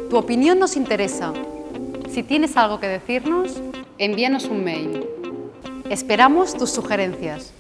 Tu opinión nos interesa. Si tienes algo que decirnos, envíanos un mail. Esperamos tus sugerencias.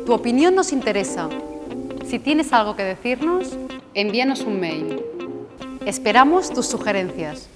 Tu opinión nos interesa. Si tienes algo que decirnos, envíanos un mail. Esperamos tus sugerencias.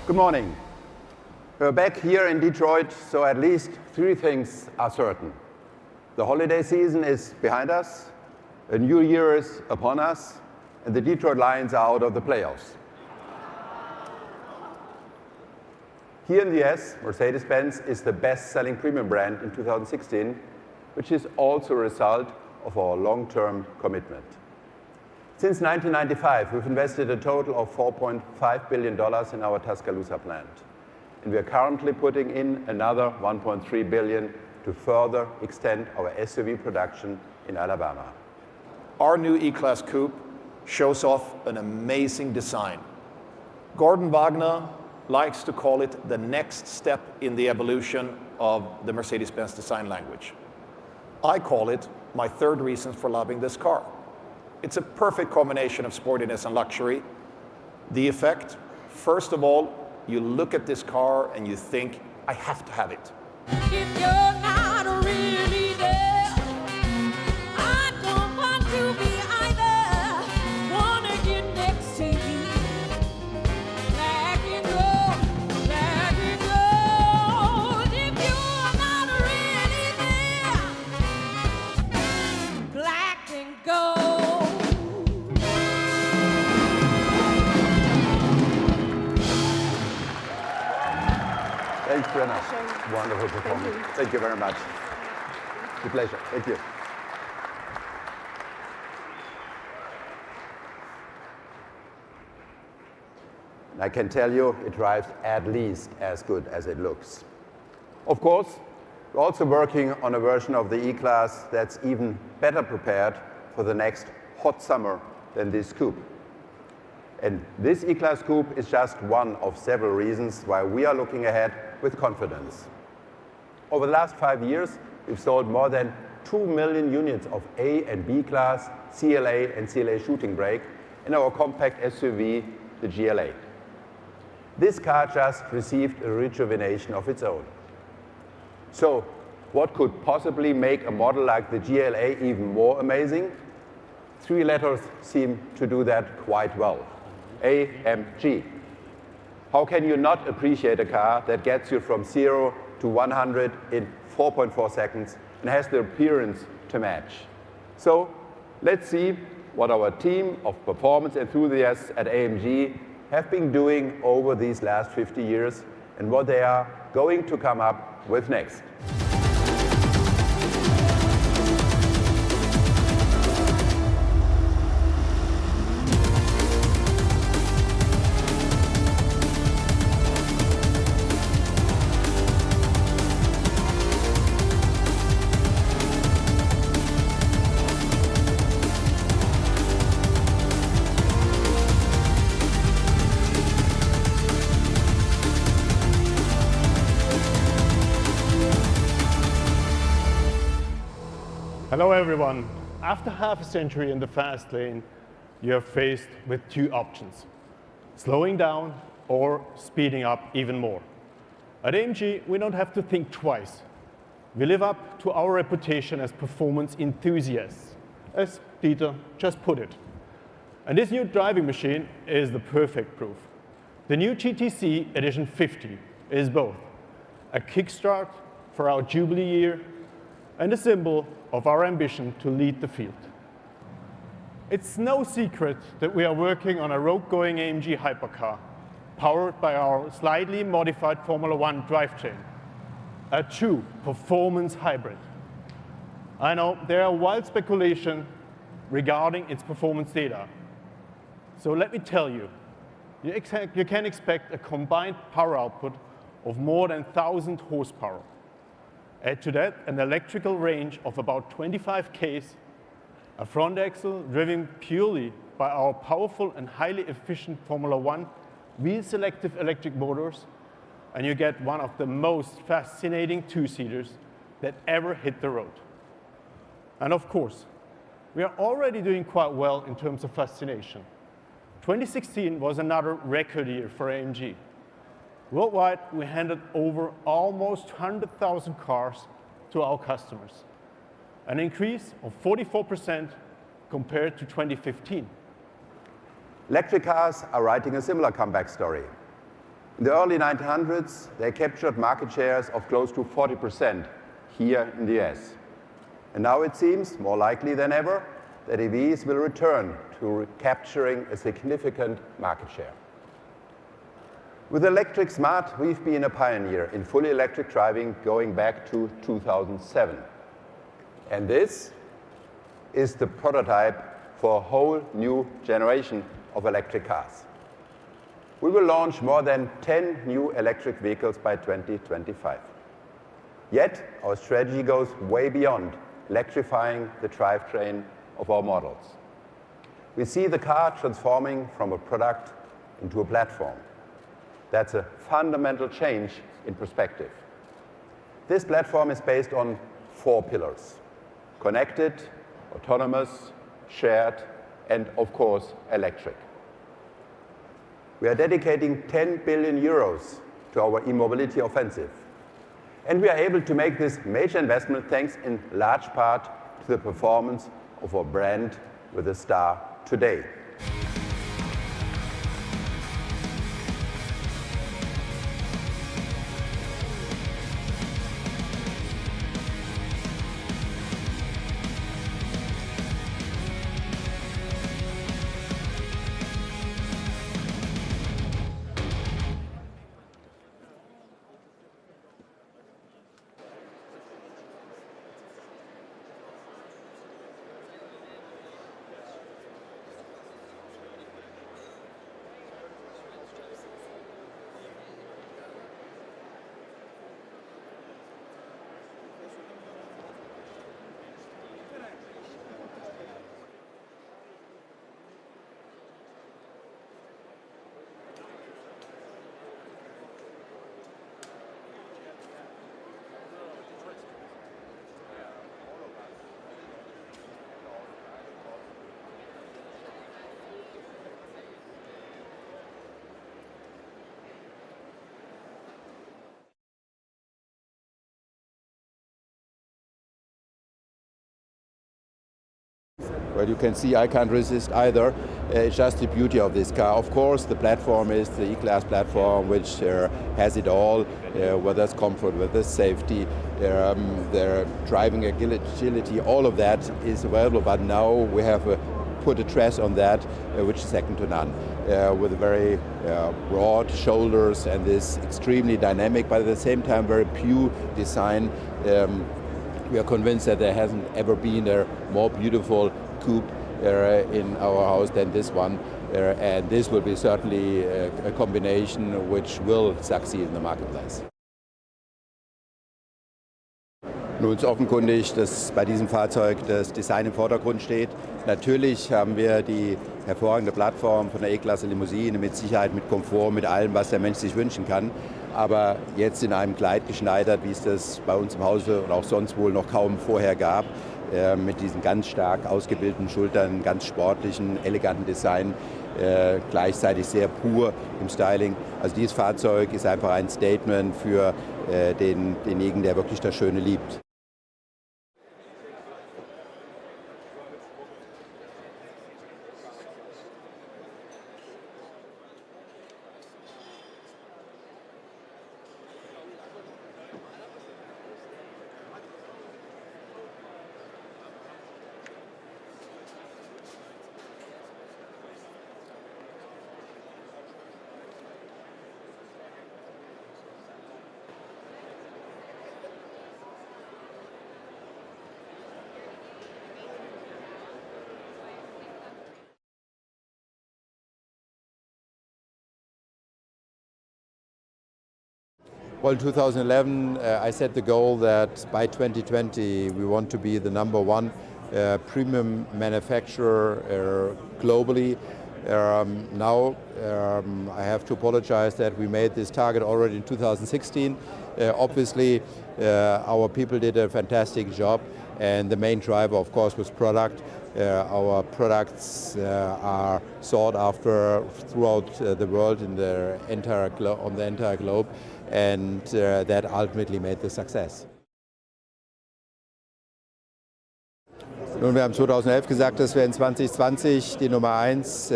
Good morning. We're back here in Detroit, so at least three things are certain. The holiday season is behind us, a new year is upon us, and the Detroit Lions are out of the playoffs. Here in the US, Mercedes-Benz is the best-selling premium brand in 2016, which is also a result of our long-term commitment. Since 1995, we've invested a total of $4.5 billion in our Tuscaloosa plant. And we are currently putting in another $1.3 billion to further extend our SUV production in Alabama. Our new E-Class Coupe shows off an amazing design. Gordon Wagner likes to call it the next step in the evolution of the Mercedes-Benz design language. I call it my third reason for loving this car. It's a perfect combination of sportiness and luxury. The effect, first of all, you look at this car and you think, I have to have it. If you're not really there, I don't want to be either. Wanna get next to you. Let it go, let it go. If you're not really there, black and gold. Thanks, Brenna. Wonderful performance. Thank you very much. It's a pleasure. Thank you. I can tell you it drives at least as good as it looks. Of course, we're also working on a version of the E-Class that's even better prepared for the next hot summer than this coupe. And this E-Class coupe is just one of several reasons why we are looking ahead with confidence. Over the last 5 years, we've sold more than 2 million units of A and B class CLA and CLA shooting brake in our compact SUV, the GLA. This car just received a rejuvenation of its own. So, what could possibly make a model like the GLA even more amazing? 3 letters seem to do that quite well. AMG. How can you not appreciate a car that gets you from 0 to 100 in 4.4 seconds and has the appearance to match? So let's see what our team of performance enthusiasts at AMG have been doing over these last 50 years and what they are going to come up with next. Hello everyone. After half a century in the fast lane, you are faced with 2 options: slowing down or speeding up even more. At AMG, we don't have to think twice. We live up to our reputation as performance enthusiasts, as Dieter just put it. And this new driving machine is the perfect proof. The new GTC Edition 50 is both a kickstart for our Jubilee year and a symbol of our ambition to lead the field. It's no secret that we are working on a road-going AMG hypercar, powered by our slightly modified Formula One drivetrain, a true performance hybrid. I know there are wild speculation regarding its performance data. So let me tell you, you can expect a combined power output of more than 1,000 horsepower. Add to that an electrical range of about 25 km, a front axle driven purely by our powerful and highly efficient Formula One wheel-selective electric motors, and you get one of the most fascinating 2-seaters that ever hit the road. And of course, we are already doing quite well in terms of fascination. 2016 was another record year for AMG. Worldwide, we handed over almost 100,000 cars to our customers, an increase of 44% compared to 2015. Electric cars are writing a similar comeback story. In the early 1900s, they captured market shares of close to 40% here in the US. And now it seems more likely than ever that EVs will return to capturing a significant market share. With Electric Smart, we've been a pioneer in fully electric driving going back to 2007. And this is the prototype for a whole new generation of electric cars. We will launch more than 10 new electric vehicles by 2025. Yet, our strategy goes way beyond electrifying the drivetrain of our models. We see the car transforming from a product into a platform. That's a fundamental change in perspective. This platform is based on 4 pillars: connected, autonomous, shared, and of course, electric. We are dedicating 10 billion euros to our e-mobility offensive. And we are able to make this major investment thanks in large part to the performance of our brand with a star today. Well, you can see I can't resist either. It's just the beauty of this car. Of course, the platform is the E-Class platform, which has it all, whether it's comfort, whether it's safety, their driving agility, all of that is available. But now we have put a stress on that, which is second to none, with very broad shoulders and this extremely dynamic, but at the same time very pure design. We are convinced that there hasn't ever been a more beautiful coupe in our house than this one, and this will be certainly a combination which will succeed in the marketplace. Nun ist offenkundig, dass bei diesem Fahrzeug das Design im Vordergrund steht. Natürlich haben wir die hervorragende Plattform von der E-Klasse Limousine mit Sicherheit, mit Komfort, mit allem, was der Mensch sich wünschen kann. Aber jetzt in einem Kleid geschneidert, wie es das bei uns im Hause und auch sonst wohl noch kaum vorher gab, mit diesen ganz stark ausgebildeten Schultern, ganz sportlichen, eleganten Design, gleichzeitig sehr pur im Styling. Also dieses Fahrzeug ist einfach ein Statement für denjenigen, der wirklich das Schöne liebt. Well, in 2011, I set the goal that by 2020 we want to be the #1 premium manufacturer globally. Now I have to apologize that we made this target already in 2016. Obviously, our people did a fantastic job, and the main driver, of course, was product. Our products are sought after throughout the world, on the entire globe, and that ultimately made the success. Nun, wir haben 2011 gesagt, dass wir in 2020 die Nummer 1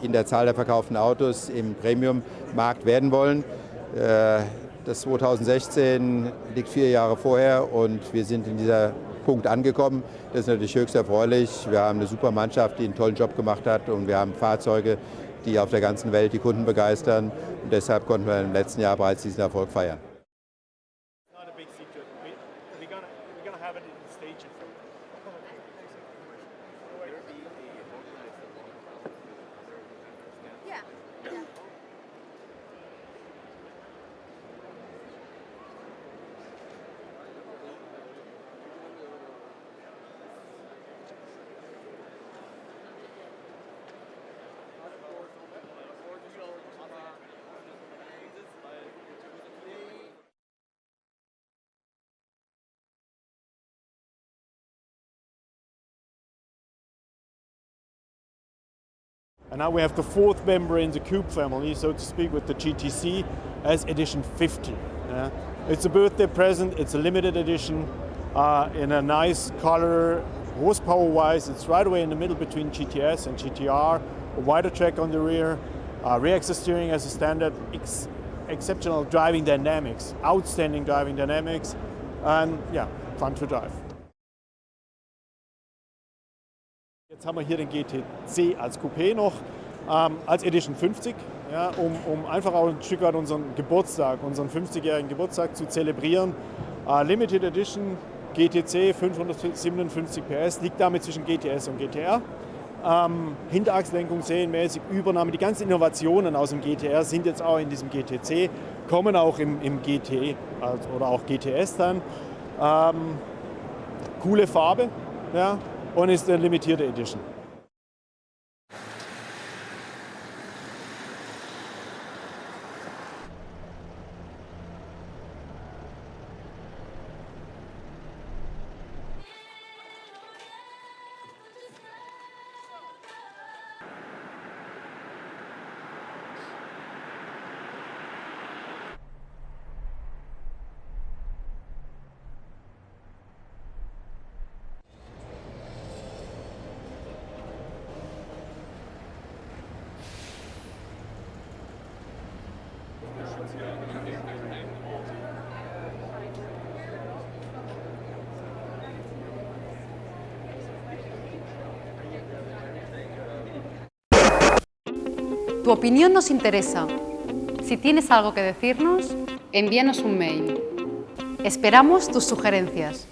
in der Zahl der verkauften Autos im Premium-Markt werden wollen. Das 2016 liegt 4 Jahre vorher und wir sind in dieser Punkt angekommen. Das ist natürlich höchst erfreulich. Wir haben eine super Mannschaft, die einen tollen Job gemacht hat, und wir haben Fahrzeuge, die auf der ganzen Welt die Kunden begeistern. Und deshalb konnten wir im letzten Jahr bereits diesen Erfolg feiern. And now we have the fourth member in the Coupe family, so to speak, with the GTC as edition 50. Yeah. It's a birthday present, it's a limited edition in a nice color. Horsepower-wise, it's right away in the middle between GTS and GTR, a wider track on the rear, rear axis steering as a standard, exceptional driving dynamics, outstanding driving dynamics, and yeah, fun to drive. Jetzt haben wir hier den GTC als Coupé noch, als Edition 50, ja, um einfach auch ein Stück weit unseren Geburtstag, unseren 50-jährigen Geburtstag zu zelebrieren. Limited Edition GTC 557 PS, liegt damit zwischen GTS und GTR. Hinterachslenkung serienmäßig, Übernahme, die ganzen Innovationen aus dem GTR sind jetzt auch in diesem GTC, kommen auch im GT oder auch GTS dann. Coole Farbe, ja, und ist eine limitierte Edition. Tu opinión nos interesa. Si tienes algo que decirnos, envíanos un mail. Esperamos tus sugerencias.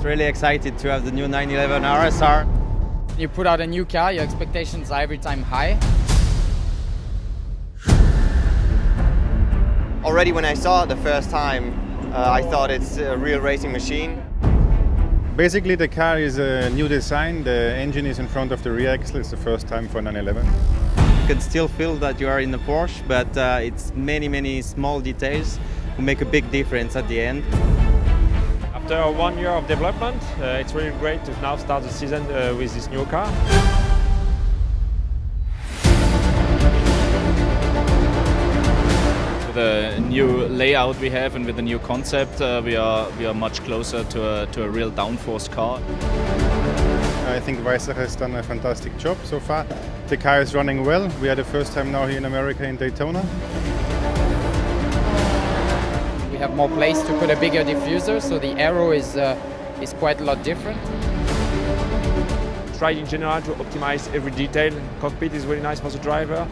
really excited to have the new 911 RSR. You put out a new car, your expectations are every time high. Already when I saw it the first time, I thought it's a real racing machine. Basically, the car is a new design. The engine is in front of the rear axle. It's the first time for 911. You can still feel that you are in a Porsche, but it's many small details who make a big difference at the end. After 1 year of development, it's really great to now start the season with this new car. With the new layout we have and with the new concept, we are much closer to a real downforce car. I think Weissach has done a fantastic job so far. The car is running well. We are the first time now here in America in Daytona. We have more place to put a bigger diffuser, so the aero is quite a lot different. Try in general to optimize every detail. Cockpit is really nice for the driver.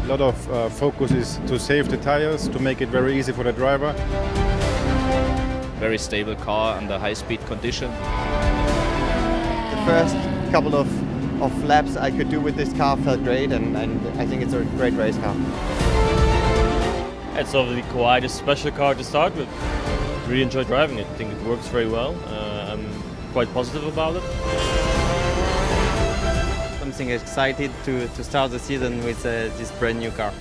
A lot of focus is to save the tires, to make it very easy for the driver. Very stable car under high-speed condition. The first couple of laps I could do with this car felt great, and I think it's a great race car. It's obviously quite a special car to start with. Really enjoy driving it. I think it works very well. I'm quite positive about it. Something excited to start the season with this brand new car.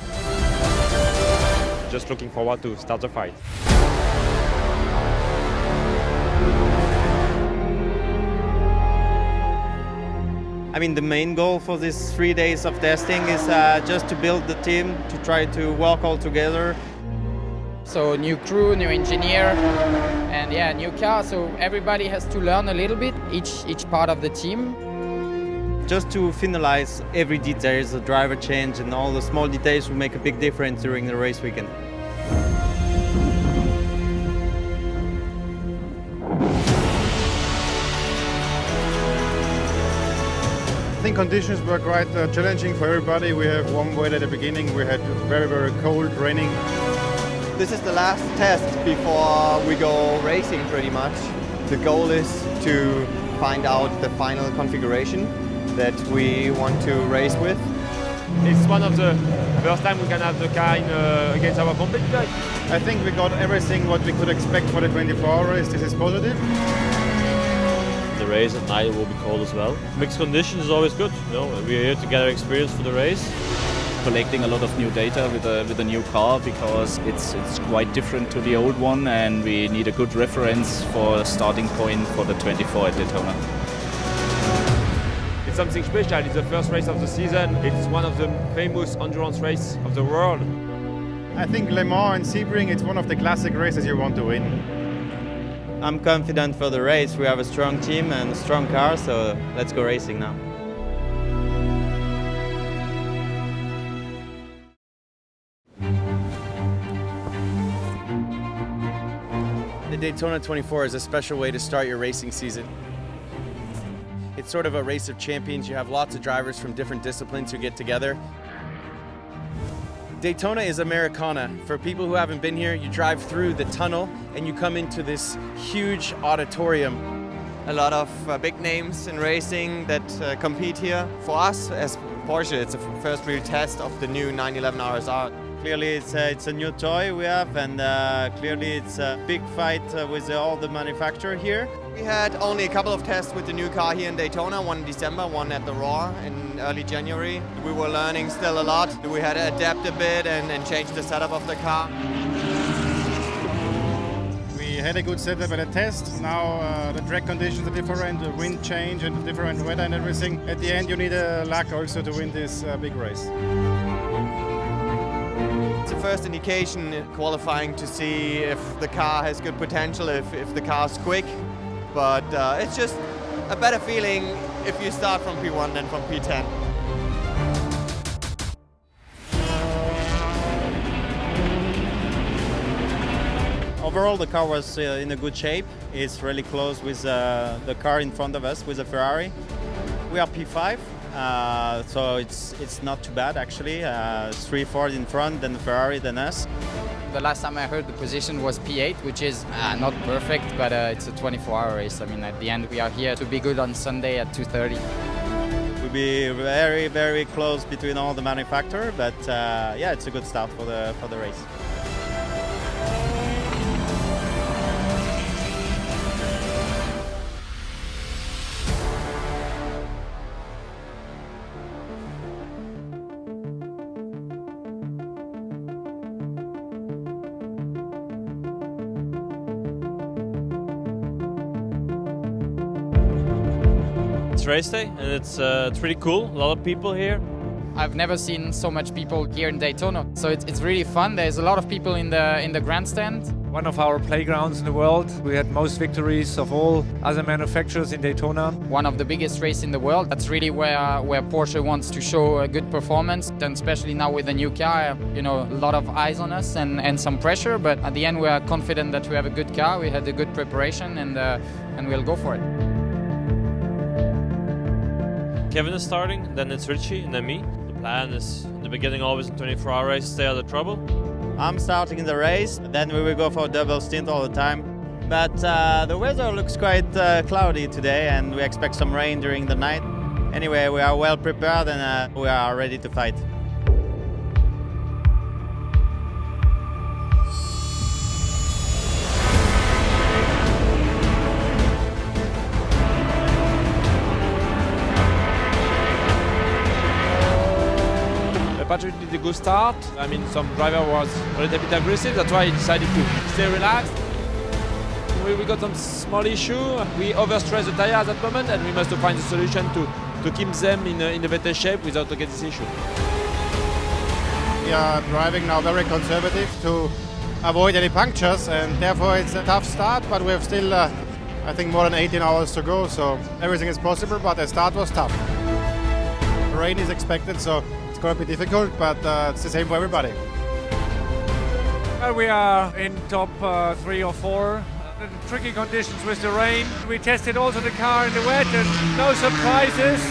Just looking forward to start the fight. I mean, the main goal for these 3 days of testing is just to build the team, to try to work all together. So new crew, new engineer, and yeah, new car. So everybody has to learn a little bit, each part of the team. Just to finalize every detail, the driver change and all the small details will make a big difference during the race weekend. I think conditions were quite challenging for everybody. We have warm weather at the beginning. We had very cold, raining. This is the last test before we go racing pretty much. The goal is to find out the final configuration that we want to race with. It's one of the first time we can have the car against our competitor. I think we got everything what we could expect for the 24-hour race. This is positive. The race at night will be cold as well. Mixed conditions is always good. You know, we're here to gather experience for the race. Collecting a lot of new data with a new car because it's quite different to the old one, and we need a good reference for a starting point for the 24 at Daytona. It's something special. It's the first race of the season. It's one of the famous endurance races of the world. I think Le Mans and Sebring, it's one of the classic races you want to win. I'm confident for the race. We have a strong team and a strong car, so let's go racing now. The Daytona 24 is a special way to start your racing season. It's sort of a race of champions. You have lots of drivers from different disciplines who get together. Daytona is Americana. For people who haven't been here, you drive through the tunnel and you come into this huge auditorium. A lot of big names in racing that compete here. For us as Porsche, it's the first real test of the new 911 RSR. Clearly it's a new toy we have, and clearly it's a big fight with all the manufacturer here. We had only a couple of tests with the new car here in Daytona, one in December, one at the Raw in early January. We were learning still a lot. We had to adapt a bit and change the setup of the car. We had a good setup at a test. Now the track conditions are different, the wind change and different weather and everything. At the end you need luck also to win this big race. It's the first indication qualifying to see if the car has good potential, if the car's quick. But it's just a better feeling if you start from P1 than from P10. Overall, the car was in a good shape. It's really close with the car in front of us, with a Ferrari. We are P5. So it's not too bad actually. 3 Ford in front, then the Ferrari, then us. The last time I heard the position was P8, which is not perfect, but it's a 24-hour race. I mean, at the end, we are here to be good on Sunday at 2:30. We'll be very, very close between all the manufacturers, but yeah, it's a good start for the race. It's race day and it's really cool. A lot of people here. I've never seen so much people here in Daytona, so it's really fun. There's a lot of people in the grandstand. One of our playgrounds in the world. We had most victories of all other manufacturers in Daytona. One of the biggest races in the world. That's really where Porsche wants to show a good performance, and especially now with the new car, you know, a lot of eyes on us and some pressure. But at the end, we are confident that we have a good car. We had a good preparation, and we'll go for it. Kevin is starting, then it's Richie, and then me. The plan is, in the beginning, always in 24-hour race, stay out of trouble. I'm starting in the race, then we will go for a double stint all the time. But the weather looks quite cloudy today, and we expect some rain during the night. Anyway, we are well prepared and we are ready to fight. Patrick did a good start. I mean, some driver was a little bit aggressive, that's why he decided to stay relaxed. We got some small issue. We overstressed the tire at that moment, and we must find a solution to keep them in the better shape without getting this issue. We are driving now very conservative to avoid any punctures, and therefore it's a tough start, but we have still, I think, more than 18 hours to go, so everything is possible, but the start was tough. Rain is expected, so it's going to be difficult, but it's the same for everybody. Well, we are in top 3 or 4. Tricky conditions with the rain. We tested also the car in the wet and no surprises.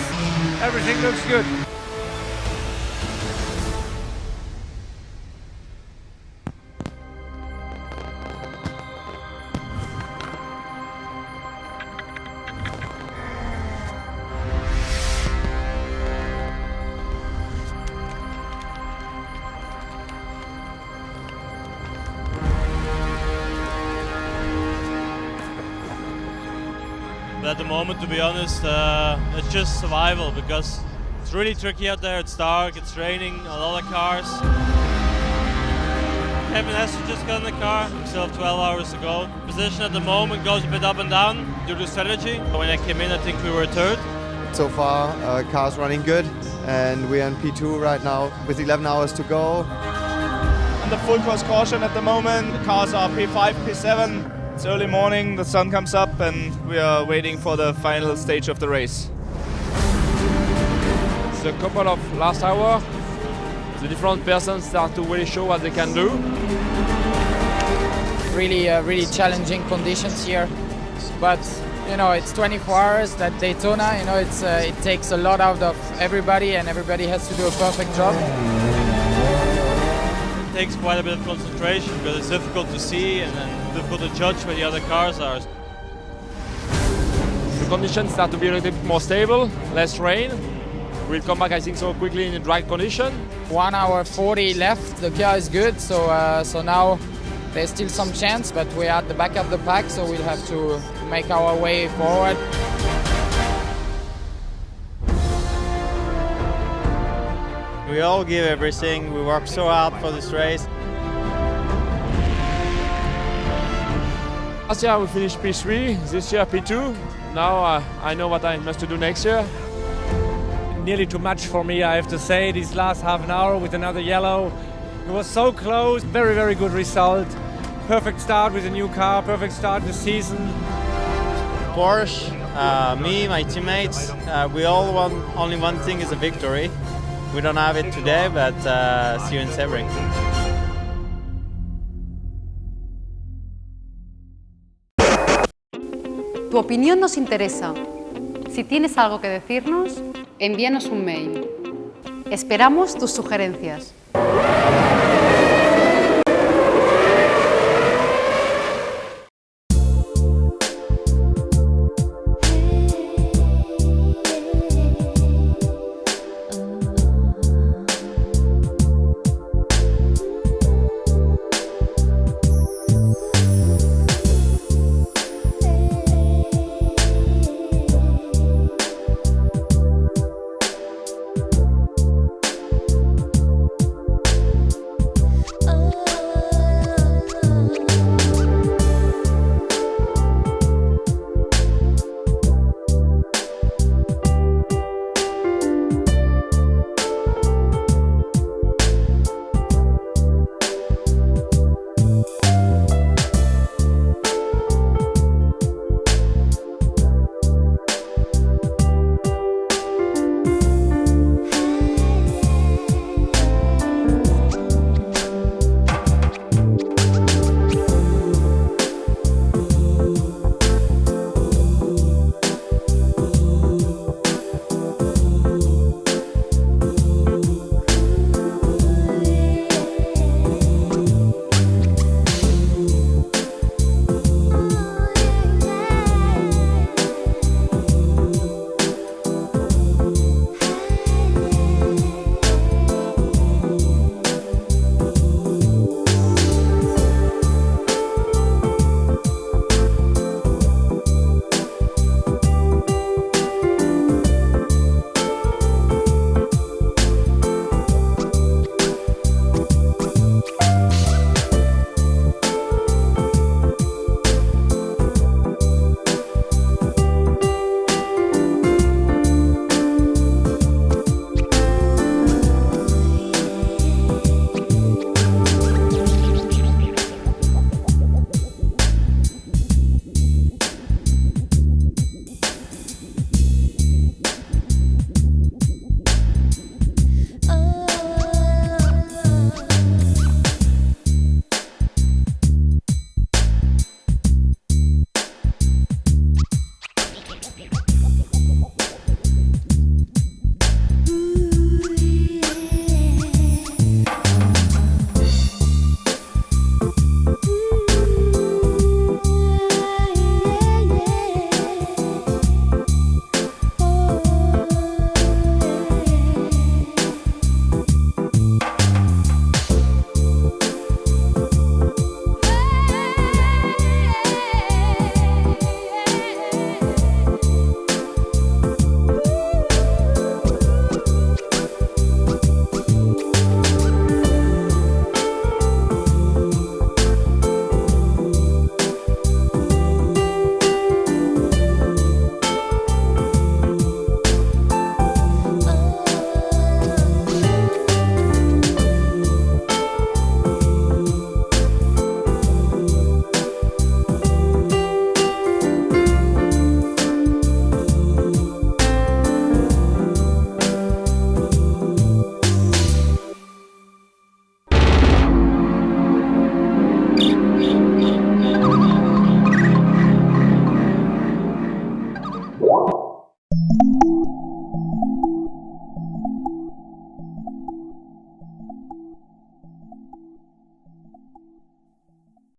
Everything looks good. But at the moment, to be honest, it's just survival because it's really tricky out there. It's dark, it's raining, a lot of cars. Kevin has to just get in the car. We still have 12 hours to go. Position at the moment goes a bit up and down due to strategy. When I came in, I think we were third. So far, car's running good, and we're in P2 right now with 11 hours to go. Under full course caution at the moment. The cars are P5, P7. It's early morning, the sun comes up, and we are waiting for the final stage of the race. It's a couple of last hour. The different persons start to really show what they can do. Really challenging conditions here, but you know, it's 24 hours at Daytona. You know, it takes a lot out of everybody, and everybody has to do a perfect job. It takes quite a bit of concentration because it's difficult to see and difficult to judge where the other cars are. The conditions start to be a little bit more stable, less rain. We'll come back, I think, so quickly in the dry condition. 1 hour 40 left. The car is good, so now there's still some chance, but we're at the back of the pack, so we'll have to make our way forward. We all give everything. We work so hard for this race. Last year we finished P3, this year P2. Now I know what I must do next year. Nearly too much for me, I have to say, this last half an hour with another yellow. It was so close, very, very good result. Perfect start with a new car, perfect start in the season. Porsche, me, my teammates, we all want only one thing, is a victory. We don't have it today, but see you in Sebring. Tu opinión nos interesa. Si tienes algo que decirnos, envíanos un mail. Esperamos tus sugerencias.